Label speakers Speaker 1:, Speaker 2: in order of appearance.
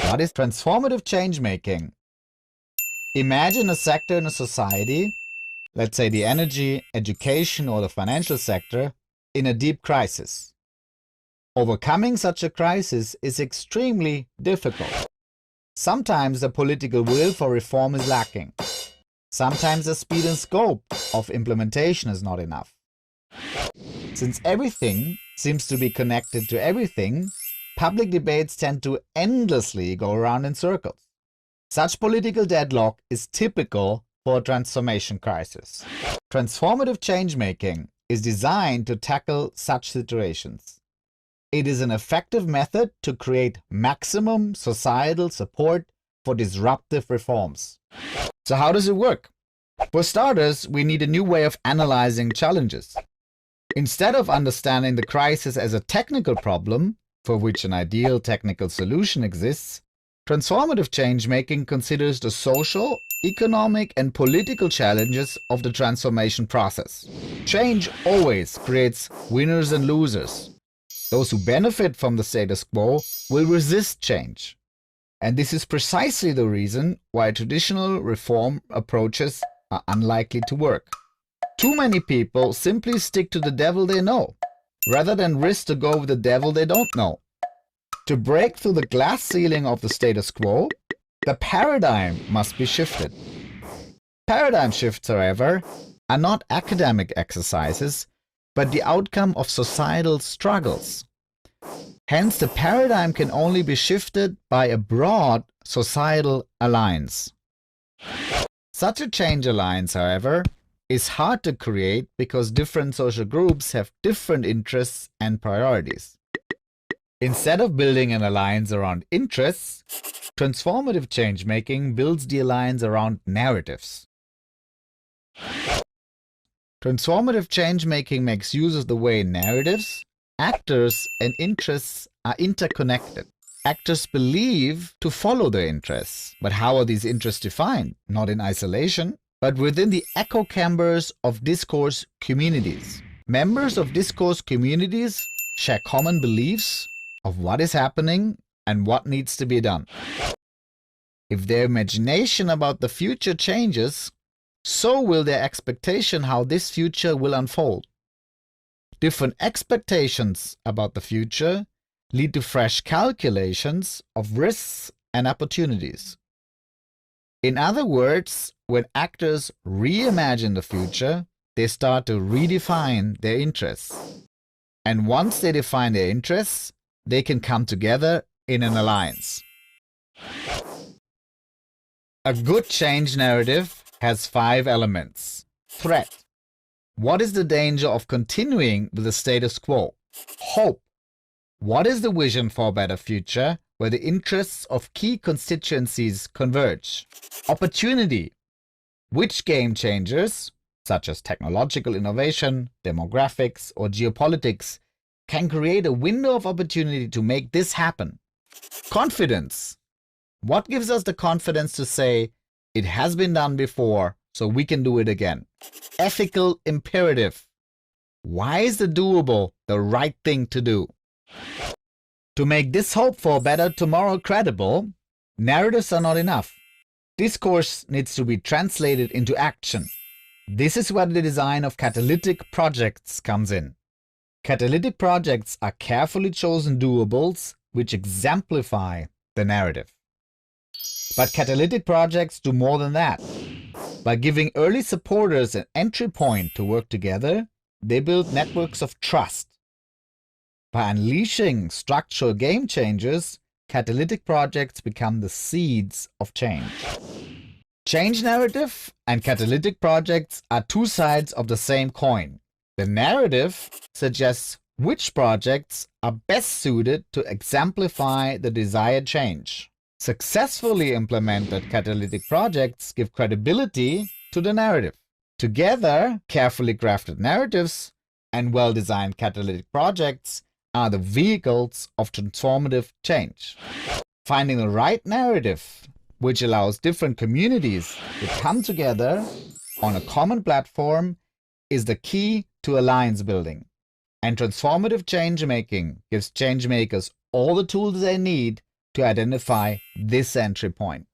Speaker 1: What is transformative change making? Imagine a sector in a society, let's say the energy, education, or the financial sector, in a deep crisis. Overcoming such a crisis is extremely difficult. Sometimes the political will for reform is lacking. Sometimes the speed and scope of implementation is not enough. Since everything seems to be connected to everything, public debates tend to endlessly go around in circles. Such political deadlock is typical for a transformation crisis. Transformative change making is designed to tackle such situations. It is an effective method to create maximum societal support for disruptive reforms. So how does it work? For starters, we need a new way of analyzing challenges. Instead of understanding the crisis as a technical problem, for which an ideal technical solution exists, transformative change-making considers the social, economic, and political challenges of the transformation process. Change always creates winners and losers. Those who benefit from the status quo will resist change. And this is precisely the reason why traditional reform approaches are unlikely to work. Too many people simply stick to the devil they know, rather than risk to go with the devil they don't know. To break through the glass ceiling of the status quo, the paradigm must be shifted. Paradigm shifts, however, are not academic exercises, but the outcome of societal struggles. Hence, the paradigm can only be shifted by a broad societal alliance. Such a change alliance, however, is hard to create because different social groups have different interests and priorities. Instead of building an alliance around interests, transformative change-making builds the alliance around narratives. Transformative change-making makes use of the way narratives, actors, and interests are interconnected. Actors believe to follow their interests, but how are these interests defined? Not in isolation, but within the echo chambers of discourse communities. Members of discourse communities share common beliefs of what is happening and what needs to be done. If their imagination about the future changes, so will their expectation how this future will unfold. Different expectations about the future lead to fresh calculations of risks and opportunities. In other words, when actors reimagine the future, they start to redefine their interests. And once they define their interests, they can come together in an alliance. A good change narrative has 5 elements. Threat. What is the danger of continuing with the status quo? Hope. What is the vision for a better future where the interests of key constituencies converge? Opportunity. Which game changers, such as technological innovation, demographics, or geopolitics, can create a window of opportunity to make this happen? Confidence. What gives us the confidence to say, it has been done before, so we can do it again? Ethical imperative. Why is the doable the right thing to do? To make this hope for a better tomorrow credible, narratives are not enough. Discourse needs to be translated into action. This is where the design of catalytic projects comes in. Catalytic projects are carefully chosen doables which exemplify the narrative. But catalytic projects do more than that. By giving early supporters an entry point to work together, they build networks of trust. By unleashing structural game changers, catalytic projects become the seeds of change. Change narrative and catalytic projects are 2 sides of the same coin. The narrative suggests which projects are best suited to exemplify the desired change. Successfully implemented catalytic projects give credibility to the narrative. Together, carefully crafted narratives and well-designed catalytic projects are the vehicles of transformative change. Finding the right narrative, which allows different communities to come together on a common platform, is the key to alliance building. And transformative change making gives change makers all the tools they need to identify this entry point.